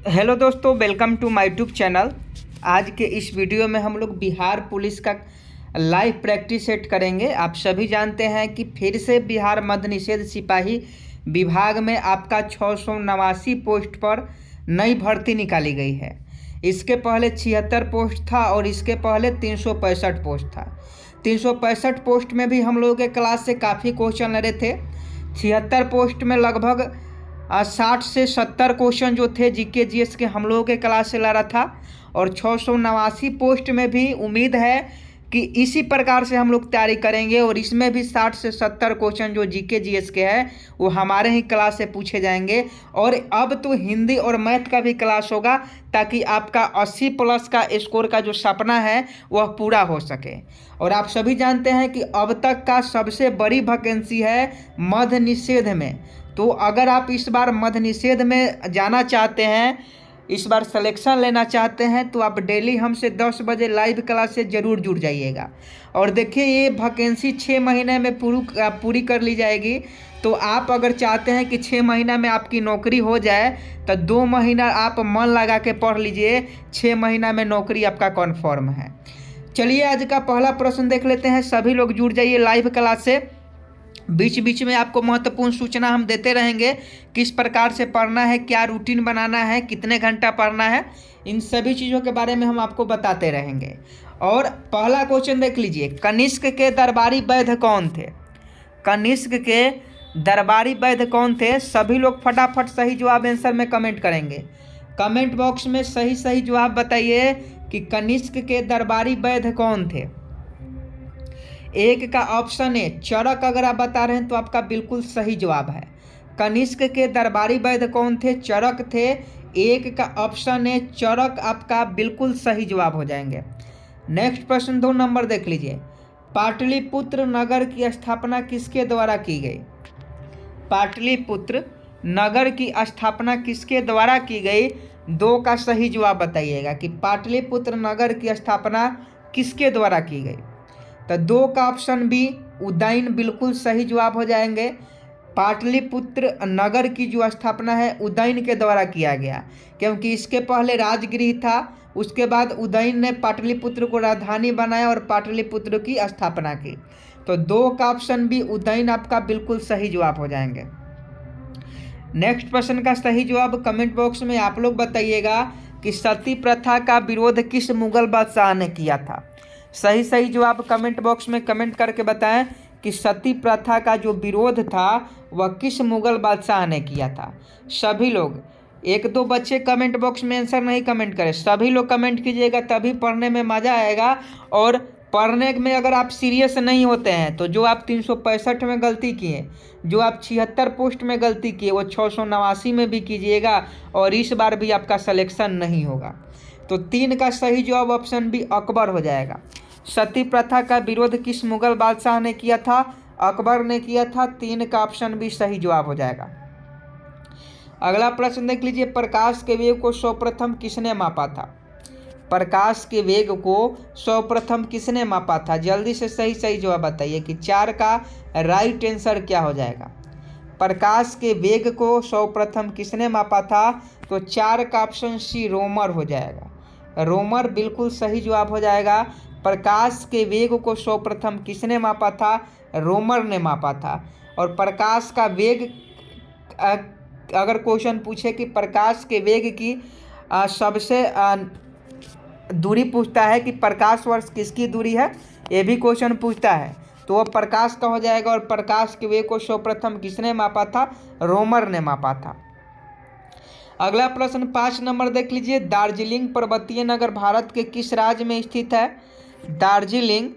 Hello दोस्तों, welcome to my YouTube channel. आज के इस वीडियो में हम लोग बिहार पुलिस का लाइव प्रैक्टिस सेट करेंगे। आप सभी जानते हैं कि फिर से बिहार मद्य निषेध सिपाही विभाग में आपका 689 पोस्ट पर नई भर्ती निकाली गई है। इसके पहले 76 पोस्ट था और इसके पहले 365 पोस्ट था। 365 पोस्ट में भी हम लोगों के क्लास से काफ़ी क्वेश्चन ले रहे थे। 76 पोस्ट में लगभग 60 से 70 क्वेश्चन जो थे जीके जीएस के हम लोगों के क्लास से ला रहा था। और 689 पोस्ट में भी उम्मीद है कि इसी प्रकार से हम लोग तैयारी करेंगे और इसमें भी 60 से 70 क्वेश्चन जो जीके जीएस के हैं वो हमारे ही क्लास से पूछे जाएंगे। और अब तो हिंदी और मैथ का भी क्लास होगा ताकि आपका 80 प्लस का स्कोर का जो सपना है वह पूरा हो सके। और आप सभी जानते हैं कि अब तक का सबसे बड़ी वैकेंसी है मद्य निषेध में। तो अगर आप इस बार मद्य निषेध में जाना चाहते हैं, इस बार सिलेक्शन लेना चाहते हैं, तो आप डेली हमसे 10 बजे लाइव क्लास से ज़रूर जुड़ जाइएगा। और देखिए, ये वैकेंसी 6 महीने में पूरी कर ली जाएगी। तो आप अगर चाहते हैं कि 6 महीना में आपकी नौकरी हो जाए तो 2 महीना आप मन लगा के पढ़ लीजिए, 6 महीना में नौकरी आपका कन्फर्म है। चलिए आज का पहला प्रश्न देख लेते हैं। सभी लोग जुड़ जाइए लाइव क्लास से। बीच बीच में आपको महत्वपूर्ण सूचना हम देते रहेंगे, किस प्रकार से पढ़ना है, क्या रूटीन बनाना है, कितने घंटा पढ़ना है, इन सभी चीज़ों के बारे में हम आपको बताते रहेंगे। और पहला क्वेश्चन देख लीजिए, कनिष्क के दरबारी वैद्य कौन थे? कनिष्क के दरबारी वैद्य कौन थे? सभी लोग फटाफट सही जवाब आंसर में कमेंट करेंगे। कमेंट बॉक्स में सही सही जवाब बताइए कि कनिष्क के दरबारी वैद्य कौन थे। एक का ऑप्शन है चरक। अगर आप बता रहे हैं तो आपका बिल्कुल सही जवाब है। कनिष्क के दरबारी वैद्य कौन थे? चरक थे। एक का ऑप्शन है चरक, आपका बिल्कुल सही जवाब हो जाएंगे। नेक्स्ट प्रश्न 2 नंबर देख लीजिए, पाटलिपुत्र नगर की स्थापना किसके द्वारा की गई? पाटलिपुत्र नगर की स्थापना किसके द्वारा की गई? 2 का सही जवाब बताइएगा कि पाटलिपुत्र नगर की स्थापना किसके द्वारा की गई। तो 2 का ऑप्शन बी उदयन बिल्कुल सही जवाब हो जाएंगे। पाटलिपुत्र नगर की जो स्थापना है उदयन के द्वारा किया गया, क्योंकि इसके पहले राजगृह था, उसके बाद उदयन ने पाटलिपुत्र को राजधानी बनाया और पाटलिपुत्र की स्थापना की। तो 2 का ऑप्शन बी उदयन आपका बिल्कुल सही जवाब हो जाएंगे। नेक्स्ट प्रश्न का सही जवाब कमेंट बॉक्स में आप लोग बताइएगा कि सती प्रथा का विरोध किस मुगल बादशाह ने किया था। सही सही जवाब कमेंट बॉक्स में कमेंट करके बताएं कि सती प्रथा का जो विरोध था वह किस मुगल बादशाह ने किया था। सभी लोग, 1-2 बच्चे कमेंट बॉक्स में आंसर नहीं कमेंट करें, सभी लोग कमेंट कीजिएगा, तभी पढ़ने में मज़ा आएगा। और पढ़ने में अगर आप सीरियस नहीं होते हैं तो जो आप 365 में गलती किए, जो आप 76 पोस्ट में गलती किए, वो 689 में भी कीजिएगा और इस बार भी आपका सिलेक्शन नहीं होगा। तो 3 का सही जवाब ऑप्शन बी अकबर हो जाएगा। सती प्रथा का विरोध किस मुगल बादशाह ने किया था? अकबर ने किया था। 3 का ऑप्शन भी सही जवाब हो जाएगा। अगला प्रश्न देख लीजिए, प्रकाश के वेग को सर्वप्रथम किसने मापा था? प्रकाश के वेग को सर्वप्रथम किसने मापा था? जल्दी से सही सही जवाब बताइए कि 4 का राइट आंसर क्या हो जाएगा। प्रकाश के वेग को सर्वप्रथम किसने मापा था? तो 4 का ऑप्शन सी रोमर हो जाएगा। रोमर बिल्कुल सही जवाब हो जाएगा। प्रकाश के वेग को सर्वप्रथम किसने मापा था? रोमर ने मापा था। और प्रकाश का वेग, अगर क्वेश्चन पूछे कि प्रकाश के वेग की सबसे दूरी पूछता है कि प्रकाश वर्ष किसकी दूरी है, ये भी क्वेश्चन पूछता है, तो वह प्रकाश का हो जाएगा। और प्रकाश के वेग को सर्वप्रथम किसने मापा था? रोमर ने मापा था। अगला प्रश्न 5 नंबर देख लीजिए, दार्जिलिंग पर्वतीय नगर भारत के किस राज्य में स्थित है? दार्जिलिंग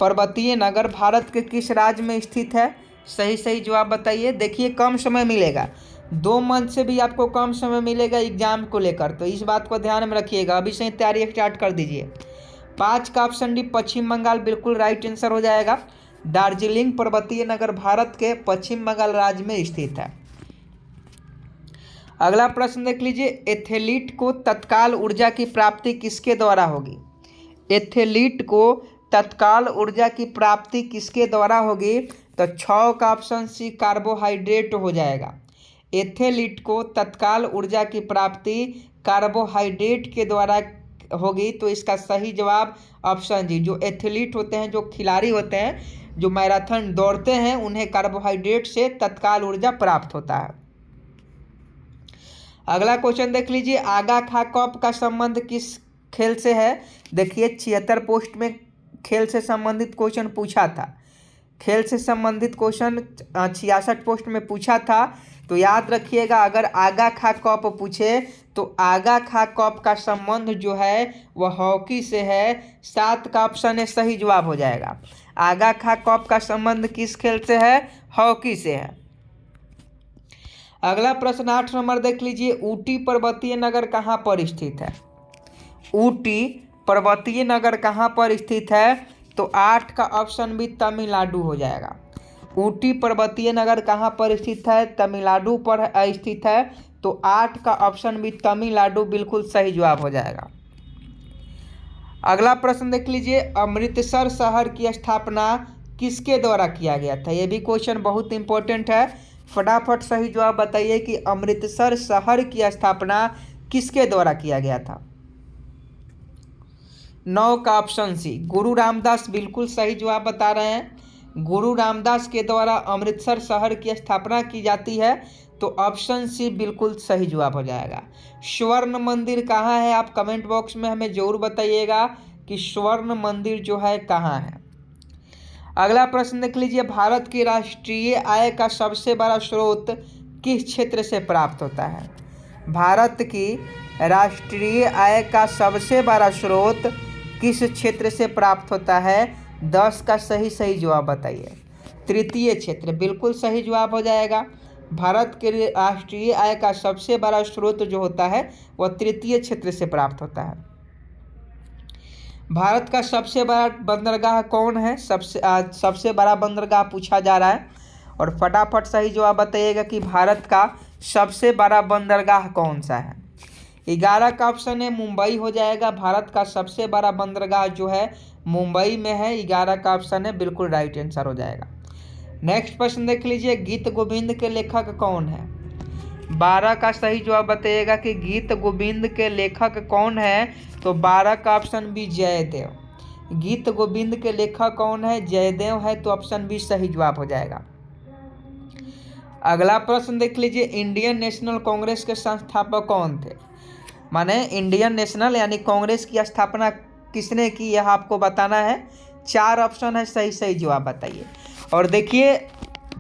पर्वतीय नगर भारत के किस राज्य में स्थित है? सही सही जवाब बताइए। देखिए, कम समय मिलेगा, 2 मंथ से भी आपको कम समय मिलेगा एग्जाम को लेकर, तो इस बात को ध्यान में रखिएगा। अभी से तैयारी स्टार्ट कर दीजिए। 5 का ऑप्शन डी पश्चिम बंगाल बिल्कुल राइट आंसर हो जाएगा। दार्जिलिंग पर्वतीय नगर भारत के पश्चिम बंगाल राज्य में स्थित है। अगला प्रश्न देख लीजिए, एथलीट को तत्काल ऊर्जा की प्राप्ति किसके द्वारा होगी? एथलीट को तत्काल ऊर्जा की प्राप्ति किसके द्वारा होगी? तो 6 का ऑप्शन सी कार्बोहाइड्रेट हो जाएगा। एथलीट को तत्काल ऊर्जा की प्राप्ति कार्बोहाइड्रेट के द्वारा होगी, तो इसका सही जवाब ऑप्शन जी, जो एथलीट होते हैं, जो खिलाड़ी होते हैं, जो मैराथन दौड़ते हैं, उन्हें कार्बोहाइड्रेट से तत्काल ऊर्जा प्राप्त होता है। अगला क्वेश्चन देख लीजिए, आगा खा कप का संबंध किस खेल से है। देखिए 76 पोस्ट में खेल से संबंधित क्वेश्चन पूछा था, खेल से संबंधित क्वेश्चन 66 पोस्ट में पूछा था। तो याद रखिएगा, अगर आगा खा कप पूछे तो आगा खा कप का संबंध जो है वह हॉकी से है। 7 का ऑप्शन है सही जवाब हो जाएगा। आगा खा कप का संबंध किस खेल से है, हॉकी से है। अगला प्रश्न 8 नंबर देख लीजिए, ऊटी पर्वतीय नगर कहाँ पर स्थित है। ऊटी पर्वतीय नगर कहाँ पर स्थित है, तो 8 का ऑप्शन भी तमिलनाडु हो जाएगा। ऊटी पर्वतीय नगर कहाँ पर स्थित है, तमिलनाडु पर स्थित है, तो 8 का ऑप्शन भी तमिलनाडु बिल्कुल सही जवाब हो जाएगा। अगला प्रश्न देख लीजिए, अमृतसर शहर की स्थापना किसके द्वारा किया गया था। यह भी क्वेश्चन बहुत इंपॉर्टेंट है, फटाफट सही जवाब बताइए कि अमृतसर शहर की स्थापना किसके द्वारा किया गया था। 9 का ऑप्शन सी, गुरु रामदास बिल्कुल सही जवाब बता रहे हैं। गुरु रामदास के द्वारा अमृतसर शहर की स्थापना की जाती है, तो ऑप्शन सी बिल्कुल सही जवाब हो जाएगा। स्वर्ण मंदिर कहाँ है, आप कमेंट बॉक्स में हमें जरूर बताइएगा कि स्वर्ण मंदिर जो है कहाँ है। अगला प्रश्न देख लीजिए, भारत की राष्ट्रीय आय का सबसे बड़ा स्रोत किस क्षेत्र से प्राप्त होता है। भारत की राष्ट्रीय आय का सबसे बड़ा स्रोत किस क्षेत्र से प्राप्त होता है। 10 का सही जवाब बताइए। तृतीय क्षेत्र बिल्कुल सही जवाब हो जाएगा। भारत के राष्ट्रीय आय का सबसे बड़ा स्रोत जो होता है वह तृतीय क्षेत्र से प्राप्त होता है। भारत का सबसे बड़ा बंदरगाह कौन है, सबसे बड़ा बंदरगाह पूछा जा रहा है, और फटाफट सही जवाब बताइएगा कि भारत का सबसे बड़ा बंदरगाह कौन सा है। 11 का ऑप्शन है मुंबई हो जाएगा। भारत का सबसे बड़ा बंदरगाह जो है मुंबई में है। 11 का ऑप्शन है बिल्कुल राइट आंसर हो जाएगा। नेक्स्ट प्रश्न देख लीजिए, गीत गोविंद के लेखक कौन है। 12 का सही जवाब बताइएगा कि गीत गोविंद के लेखक कौन है, तो 12 का ऑप्शन बी जयदेव। गीत गोविंद के लेखक कौन है, जयदेव है, तो ऑप्शन बी सही जवाब हो जाएगा। अगला प्रश्न देख लीजिए, इंडियन नेशनल कांग्रेस के संस्थापक कौन थे। माने इंडियन नेशनल यानी कांग्रेस की स्थापना किसने की, यह आपको बताना है। 4 ऑप्शन है, सही जवाब बताइए। और देखिए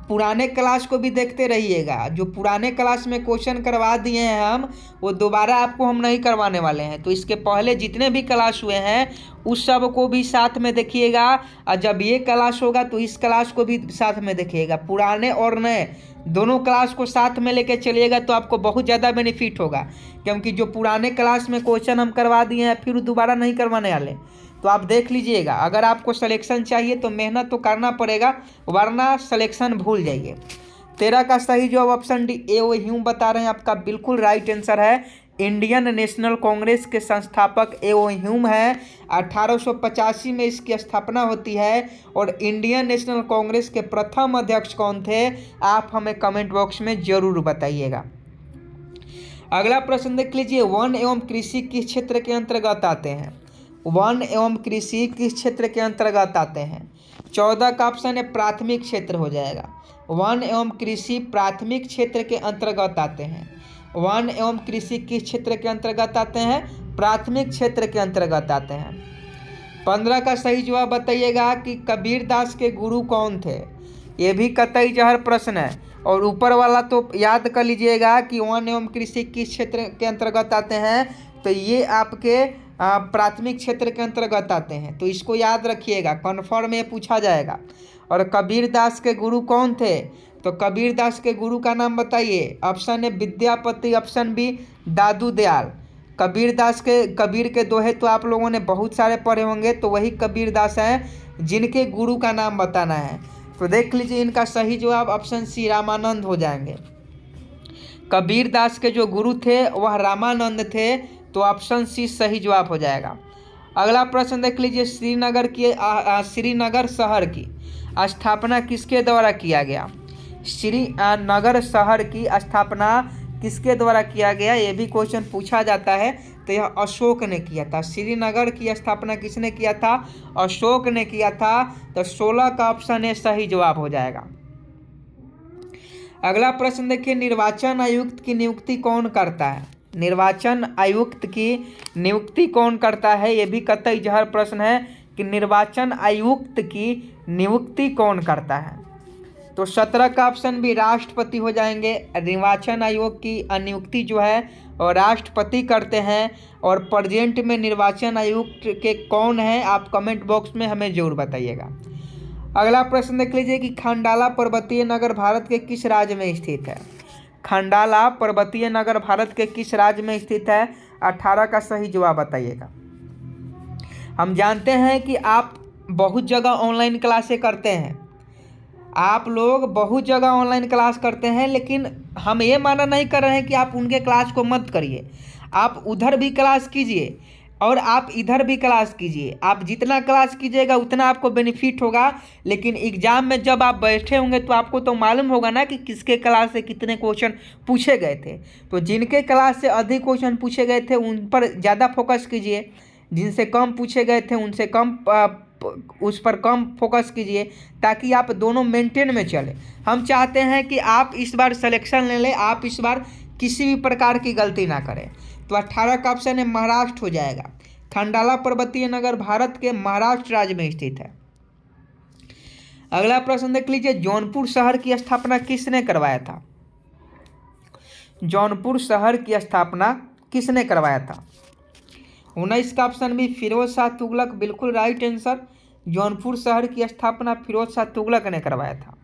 पुराने क्लास को भी देखते रहिएगा, जो पुराने क्लास में क्वेश्चन करवा दिए हैं हम, वो दोबारा आपको हम नहीं करवाने वाले हैं। तो इसके पहले जितने भी क्लास हुए हैं उस सब को भी साथ में देखिएगा, और जब ये क्लास होगा तो इस क्लास को भी साथ में देखिएगा। पुराने और नए दोनों क्लास को साथ में लेके चलिएगा तो आपको बहुत ज़्यादा बेनिफिट होगा, क्योंकि जो पुराने क्लास में क्वेश्चन हम करवा दिए हैं फिर दोबारा नहीं करवाने वाले। तो आप देख लीजिएगा, अगर आपको सिलेक्शन चाहिए तो मेहनत तो करना पड़ेगा, वरना सिलेक्शन भूल जाइए। 13 का सही जवाब option D A O Hume बता रहे हैं, आपका बिल्कुल राइट आंसर है। इंडियन नेशनल कांग्रेस के संस्थापक ए ओ ह्यूम है। 1885 में इसकी स्थापना होती है। और इंडियन नेशनल कांग्रेस के प्रथम अध्यक्ष कौन थे, आप हमें कमेंट बॉक्स में जरूर बताइएगा। अगला प्रश्न देख लीजिए, वन एवं कृषि किस क्षेत्र के अंतर्गत आते हैं। वन एवं कृषि किस क्षेत्र के अंतर्गत आते हैं। 14 का ऑप्शन है प्राथमिक क्षेत्र हो जाएगा। वन एवं कृषि प्राथमिक क्षेत्र के अंतर्गत आते हैं। वन एवं कृषि किस क्षेत्र के अंतर्गत आते हैं, प्राथमिक क्षेत्र के अंतर्गत आते हैं। 15 का सही जवाब बताइएगा कि कबीरदास के गुरु कौन थे। ये भी कतई जहर प्रश्न है, और ऊपर वाला तो याद कर लीजिएगा कि वन एवं कृषि किस क्षेत्र के अंतर्गत आते हैं, तो ये आपके प्राथमिक क्षेत्र के अंतर्गत आते हैं। तो इसको याद रखिएगा, कन्फर्म में पूछा जाएगा। और कबीरदास के गुरु कौन थे, तो कबीरदास के गुरु का नाम बताइए। Option A Vidyapati, option B Dadu Dayal. Kabir के दोहे तो आप लोगों ने बहुत सारे पढ़े होंगे, तो वही कबीरदास हैं जिनके गुरु का नाम बताना है। तो देख लीजिए, इनका सही जवाब ऑप्शन सी रामानंद हो जाएंगे। कबीरदास के जो गुरु थे वह रामानंद थे, तो ऑप्शन सी सही जवाब हो जाएगा। अगला प्रश्न देख लीजिए, श्रीनगर शहर की स्थापना किसके द्वारा किया गया। श्रीनगर शहर की स्थापना किसके द्वारा किया गया, ये भी क्वेश्चन पूछा जाता है। तो यह अशोक ने किया था। श्रीनगर की स्थापना किसने किया था, अशोक ने किया था। तो 16 का ऑप्शन ए सही जवाब हो जाएगा। अगला प्रश्न देखिए, निर्वाचन आयुक्त की नियुक्ति कौन करता है। निर्वाचन आयुक्त की नियुक्ति कौन करता है, ये भी कतई जहर प्रश्न है कि निर्वाचन आयुक्त की नियुक्ति कौन करता है। तो 17 का ऑप्शन भी राष्ट्रपति हो जाएंगे। निर्वाचन आयोग की नियुक्ति जो है और राष्ट्रपति करते हैं। और प्रेजेंट में निर्वाचन आयुक्त के कौन हैं, आप कमेंट बॉक्स में हमें जरूर बताइएगा। अगला प्रश्न देख लीजिए कि खंडाला पर्वतीय नगर भारत के किस राज्य में स्थित है। खंडाला पर्वतीय नगर भारत के किस राज्य में स्थित है, 18 का सही जवाब बताइएगा। हम जानते हैं कि आप बहुत जगह ऑनलाइन क्लासें करते हैं, आप लोग बहुत जगह ऑनलाइन क्लास करते हैं, लेकिन हम ये माना नहीं कर रहे हैं कि आप उनके क्लास को मत करिए। आप उधर भी क्लास कीजिए और आप इधर भी क्लास कीजिए। आप जितना क्लास कीजिएगा उतना आपको बेनिफिट होगा। लेकिन एग्जाम में जब आप बैठे होंगे तो आपको तो मालूम होगा ना कि किसके क्लास से कितने क्वेश्चन पूछे गए थे। तो जिनके क्लास से अधिक क्वेश्चन पूछे गए थे उन पर ज़्यादा फोकस कीजिए, जिनसे कम पूछे गए थे उनसे कम उस पर कम फोकस कीजिए, ताकि आप दोनों मेंटेन में चले। हम चाहते हैं कि आप इस बार सिलेक्शन ले लें, आप इस बार किसी भी प्रकार की गलती ना करें। तो 18 का ऑप्शन है महाराष्ट्र हो जाएगा। खंडाला पर्वतीय नगर भारत के महाराष्ट्र राज्य में स्थित है। अगला प्रश्न देख लीजिए, जौनपुर शहर की स्थापना किसने करवाया था। जौनपुर शहर की स्थापना किसने करवाया था। 19 का ऑप्शन भी फिरोज शाह तुगलक, बिल्कुल राइट आंसर। जौनपुर शहर की स्थापना फिरोज शाह तुगलक ने करवाया था।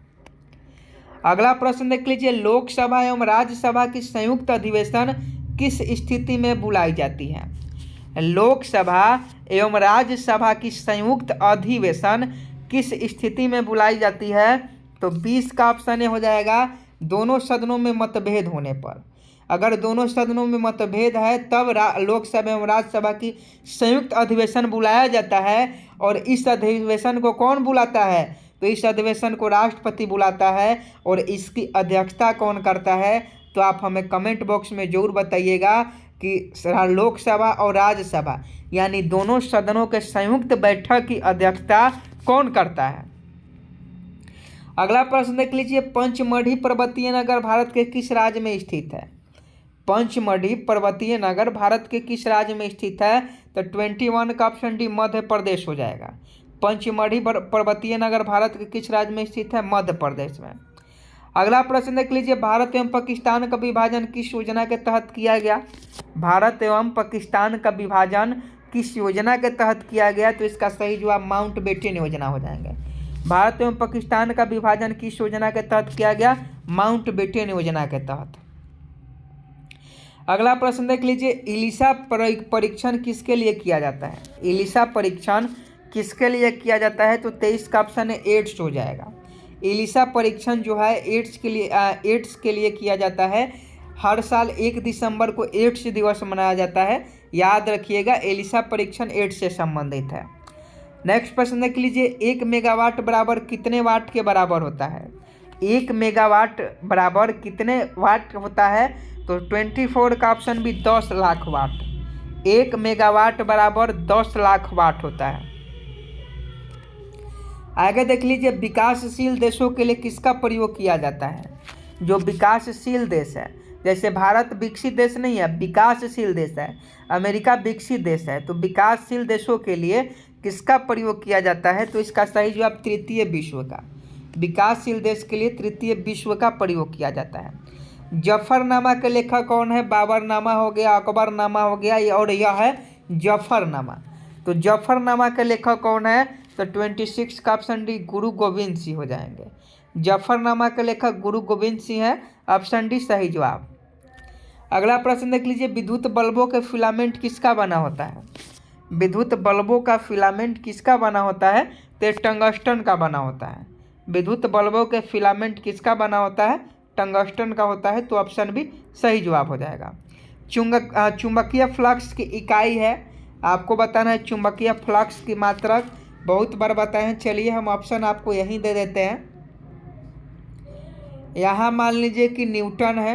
अगला प्रश्न देख लीजिए, लोकसभा एवं राज्यसभा की संयुक्त अधिवेशन किस स्थिति में बुलाई जाती है। लोकसभा एवं राज्यसभा की संयुक्त अधिवेशन किस स्थिति में बुलाई जाती है। तो 20 का ऑप्शन हो जाएगा, दोनों सदनों में मतभेद होने पर। अगर दोनों सदनों में मतभेद है तब लोकसभा एवं राज्यसभा की संयुक्त अधिवेशन बुलाया जाता है। और इस अधिवेशन को कौन बुलाता है, तो इस अधिवेशन को राष्ट्रपति बुलाता है। और इसकी अध्यक्षता कौन करता है, तो आप हमें कमेंट बॉक्स में जरूर बताइएगा कि लोकसभा और राज्यसभा यानी दोनों सदनों के संयुक्त बैठक की अध्यक्षता कौन करता है। अगला प्रश्न देख लीजिए, पंचमढ़ी पर्वतीय नगर भारत के किस राज्य में स्थित है। पंचमढ़ी पर्वतीय नगर भारत के किस राज्य में स्थित है। तो 21 का ऑप्शन डी मध्य प्रदेश हो जाएगा। पंचमढ़ी पर्वतीय नगर भारत के किस राज्य में स्थित है, मध्य प्रदेश में। अगला प्रश्न देख लीजिए, भारत एवं पाकिस्तान का विभाजन किस योजना के तहत किया गया। भारत एवं पाकिस्तान का विभाजन किस योजना के तहत किया गया। तो इसका सही जवाब माउंटबेटन योजना हो जाएंगे। भारत एवं पाकिस्तान का विभाजन किस योजना के तहत किया गया, माउंटबेटन योजना के तहत। अगला प्रश्न देख लीजिए, इलिसा परीक्षण किसके लिए किया जाता है। इलिसा परीक्षण किसके लिए किया जाता है। तो 23 का ऑप्शन है एड्स हो जाएगा। इलिसा परीक्षण जो है एड्स के लिए किया जाता है। हर साल 1 दिसंबर को एड्स दिवस मनाया जाता है। याद रखिएगा, इलिसा परीक्षण एड्स से संबंधित है। नेक्स्ट प्रश्न देख लीजिए, 1 मेगावाट बराबर कितने वाट के बराबर होता है। 1 मेगावाट बराबर कितने वाट होता है। तो 24 का ऑप्शन भी 10 लाख वाट। 1 मेगावाट बराबर 10 लाख वाट होता है। आगे देख लीजिए, विकासशील देशों के लिए किसका प्रयोग किया जाता है। जो विकासशील देश है, जैसे भारत विकसित देश नहीं है, विकासशील देश है। अमेरिका विकसित देश है। तो विकासशील देशों के लिए किसका प्रयोग किया जाता है। तो इसका सही जवाब तृतीय विश्व का। विकासशील देश के लिए तृतीय विश्व का प्रयोग किया जाता है। जफरनामा के लेखक कौन है। बाबरनामा हो गया, अकबरनामा हो गया, और यह है जफरनामा। तो जफरनामा के लेखक कौन है। तो 26 का ऑप्शन डी गुरु गोविंद सिंह हो जाएंगे। जफरनामा के लेखक गुरु गोविंद सिंह है, ऑप्शन डी सही जवाब। अगला प्रश्न देख लीजिए, विद्युत बल्बों के फिलामेंट किसका बना होता है। विद्युत बल्बों का फिलामेंट किसका बना होता है। तो टंगस्टन का बना होता है। विद्युत बल्बों के फिलामेंट किसका बना होता है, टंगस्टन का होता है। तो ऑप्शन भी सही जवाब हो जाएगा। चुंबकीय फ्लक्स की इकाई है, आपको बताना है चुंबकीय फ्लक्स की मात्रक। बहुत बार बताए हैं, चलिए हम ऑप्शन आपको यहीं दे देते हैं। यहाँ मान लीजिए कि न्यूटन है,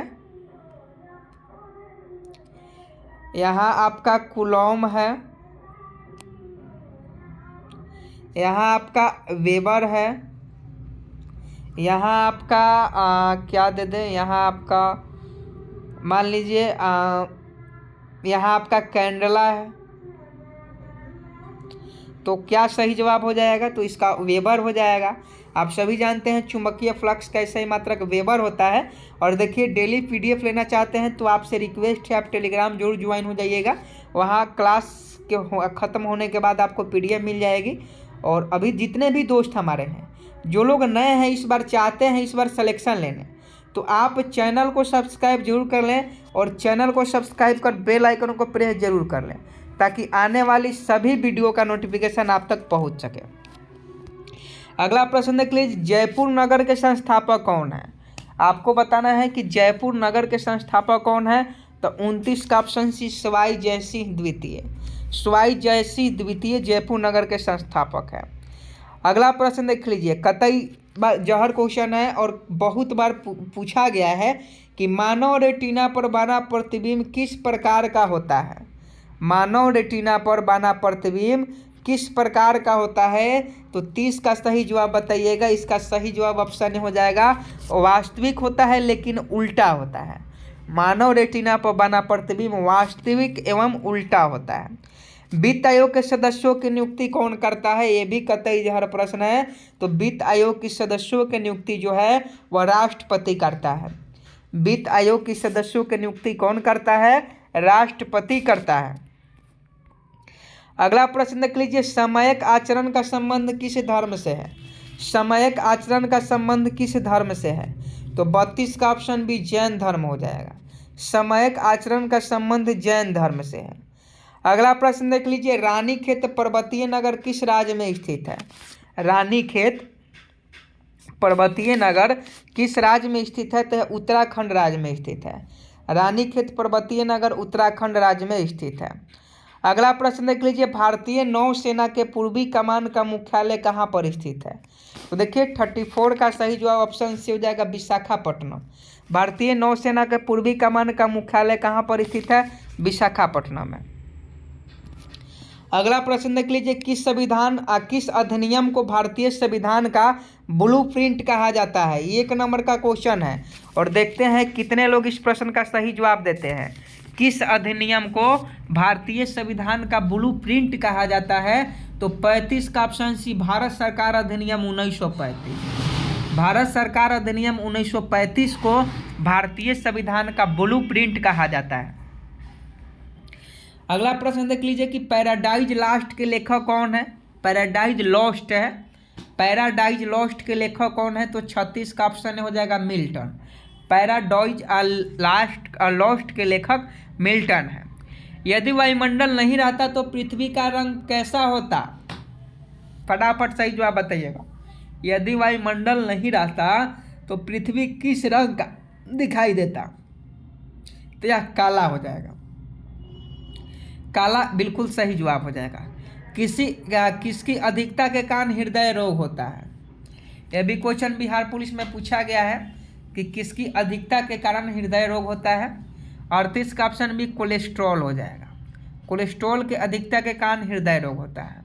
यहाँ आपका कूलॉम है, यहाँ आपका वेबर है, यहाँ आपका क्या दे दें, यहाँ आपका मान लीजिए यहाँ आपका कैंडला है। तो क्या सही जवाब हो जाएगा? तो इसका वेबर हो जाएगा। आप सभी जानते हैं चुंबकीय फ्लक्स का सही मात्रक वेबर होता है। और देखिए, डेली पीडीएफ लेना चाहते हैं तो आपसे रिक्वेस्ट है, आप टेलीग्राम जरूर ज्वाइन हो जाइएगा। वहाँ क्लास के ख़त्म होने के बाद आपको पीडीएफ मिल जाएगी। और अभी जितने भी दोस्त हमारे हैं, जो लोग नए हैं, इस बार चाहते हैं इस बार सिलेक्शन लेने, तो आप चैनल को सब्सक्राइब जरूर कर लें और चैनल को सब्सक्राइब कर बेल आइकन को प्रेस जरूर कर लें, ताकि आने वाली सभी वीडियो का नोटिफिकेशन आप तक पहुंच सके। अगला प्रश्न देख लीजिए, जयपुर नगर के संस्थापक कौन है? आपको बताना है कि जयपुर नगर के संस्थापक कौन है। तो 29 का ऑप्शन सी, सवाई जयसिंह द्वितीय। सवाई जयसिंह द्वितीय जयपुर नगर के संस्थापक है। अगला प्रश्न देख लीजिए, कतई जहर क्वेश्चन है और बहुत बार पूछा गया है कि मानव रेटिना पर बना प्रतिबिंब किस प्रकार का होता है? मानव रेटिना पर बना प्रतिबिंब किस प्रकार का होता है? तो 30 का सही जवाब बताइएगा। इसका सही जवाब ऑप्शन हो जाएगा वास्तविक होता है, लेकिन उल्टा होता है। मानव रेटिना पर बना प्रतिबिंब वास्तविक एवं उल्टा होता है। वित्त आयोग के सदस्यों की नियुक्ति कौन करता है? ये भी कतई जहर प्रश्न है। तो वित्त आयोग के सदस्यों की नियुक्ति जो है वह राष्ट्रपति करता है। वित्त आयोग के सदस्यों की नियुक्ति कौन करता है? राष्ट्रपति करता है। अगला प्रश्न देख लीजिए, समयक आचरण का संबंध किस धर्म से है? समयक आचरण का संबंध किस धर्म से है? तो 32 का ऑप्शन भी जैन धर्म हो जाएगा। समयक आचरण का संबंध जैन धर्म से है। अगला प्रश्न देख लीजिए, रानीखेत पर्वतीय नगर किस राज्य में स्थित है? रानीखेत पर्वतीय नगर किस राज्य में स्थित है? तो उत्तराखंड राज्य में स्थित है। रानीखेत पर्वतीय नगर उत्तराखंड राज्य में स्थित है। अगला प्रश्न देख लीजिए, भारतीय नौसेना के पूर्वी कमान का मुख्यालय कहाँ पर स्थित है? तो देखिए, 34 का सही जवाब ऑप्शन सी हो जाएगा विशाखापट्टनम। भारतीय नौसेना के पूर्वी कमान का मुख्यालय कहाँ पर स्थित है? विशाखापट्टनम में। अगला प्रश्न देख लीजिए, किस अधिनियम को भारतीय संविधान का ब्लूप्रिंट कहा जाता है? ये 1 नंबर का क्वेश्चन है और देखते हैं कितने लोग इस प्रश्न का सही जवाब देते हैं। किस अधिनियम को भारतीय संविधान का ब्लूप्रिंट कहा जाता है? तो 35 का ऑप्शन सी, भारत सरकार अधिनियम 1935। भारत सरकार अधिनियम 1935 को भारतीय संविधान का ब्लूप्रिंट कहा जाता है। अगला प्रश्न देख लीजिए कि पैराडाइज लॉस्ट के लेखक कौन है? पैराडाइज लॉस्ट है। पैराडाइज लॉस्ट के लेखक कौन है? तो 36 का ऑप्शन हो जाएगा मिल्टन। पैराडाइज लॉस्ट के लेखक मिल्टन है। यदि वायुमंडल नहीं रहता तो पृथ्वी का रंग कैसा होता? फटाफट सही जवाब बताइएगा। यदि वायुमंडल नहीं रहता तो पृथ्वी किस रंग का दिखाई देता? तो यह काला हो जाएगा। काला बिल्कुल सही जवाब हो जाएगा। किसकी अधिकता के कारण हृदय रोग होता है? यह भी क्वेश्चन बिहार पुलिस में पूछा गया है कि किसकी अधिकता के कारण हृदय रोग होता है। 38 का ऑप्शन भी कोलेस्ट्रॉल हो जाएगा। कोलेस्ट्रॉल के अधिकता के कारण हृदय रोग होता है।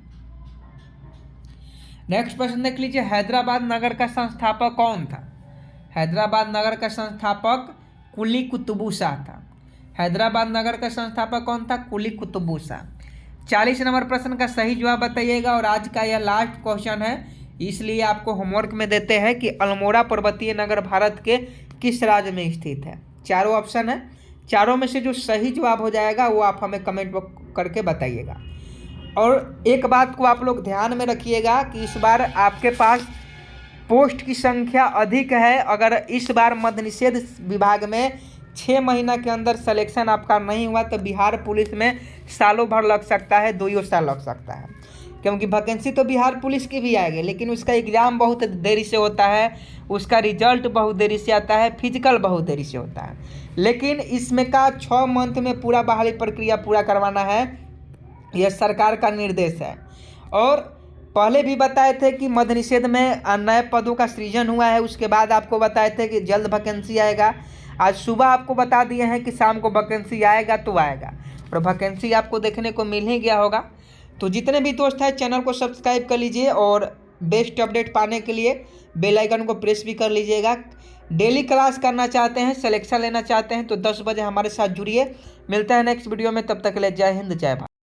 नेक्स्ट प्रश्न देख लीजिए, हैदराबाद नगर का संस्थापक कौन था? हैदराबाद नगर का संस्थापक कुली कुतुब शाह था। हैदराबाद नगर का संस्थापक कौन था? कुली कुतुब शाह। 40 नंबर प्रश्न का सही जवाब बताइएगा और आज का यह लास्ट क्वेश्चन है, इसलिए आपको होमवर्क में देते हैं कि अल्मोड़ा पर्वतीय नगर भारत के किस राज्य में स्थित है। चारों ऑप्शन है, चारों में से जो सही जवाब हो जाएगा वो आप हमें कमेंट करके बताइएगा। और एक बात को आप लोग ध्यान में रखिएगा कि इस बार आपके पास पोस्ट की संख्या अधिक है। अगर इस बार मद्य निषेध विभाग में 6 महीना के अंदर सिलेक्शन आपका नहीं हुआ तो बिहार पुलिस में सालों भर लग सकता है, 2 साल लग सकता है, क्योंकि वैकेंसी तो बिहार पुलिस की भी आएगी, लेकिन उसका एग्ज़ाम बहुत देरी से होता है, उसका रिजल्ट बहुत देरी से आता है, फिजिकल बहुत देरी से होता है। लेकिन इसमें का 6 मंथ में पूरा बहाली प्रक्रिया पूरा करवाना है, यह सरकार का निर्देश है। और पहले भी बताए थे कि मद्य निषेध में नए पदों का सृजन हुआ है। उसके बाद आपको बताए थे कि जल्द वैकेंसी आएगा। आज सुबह आपको बता दिए हैं कि शाम को वैकेंसी आएगा तो आएगा, और वैकेंसी आपको देखने को मिल ही गया होगा। तो जितने भी दोस्त हैं चैनल को सब्सक्राइब कर लीजिए और बेस्ट अपडेट पाने के लिए बेल आइकन को प्रेस भी कर लीजिएगा। डेली क्लास करना चाहते हैं, सिलेक्शन लेना चाहते हैं तो 10 बजे हमारे साथ जुड़िए। मिलते हैं नेक्स्ट वीडियो में, तब तक के लिए जय हिंद जय भारत।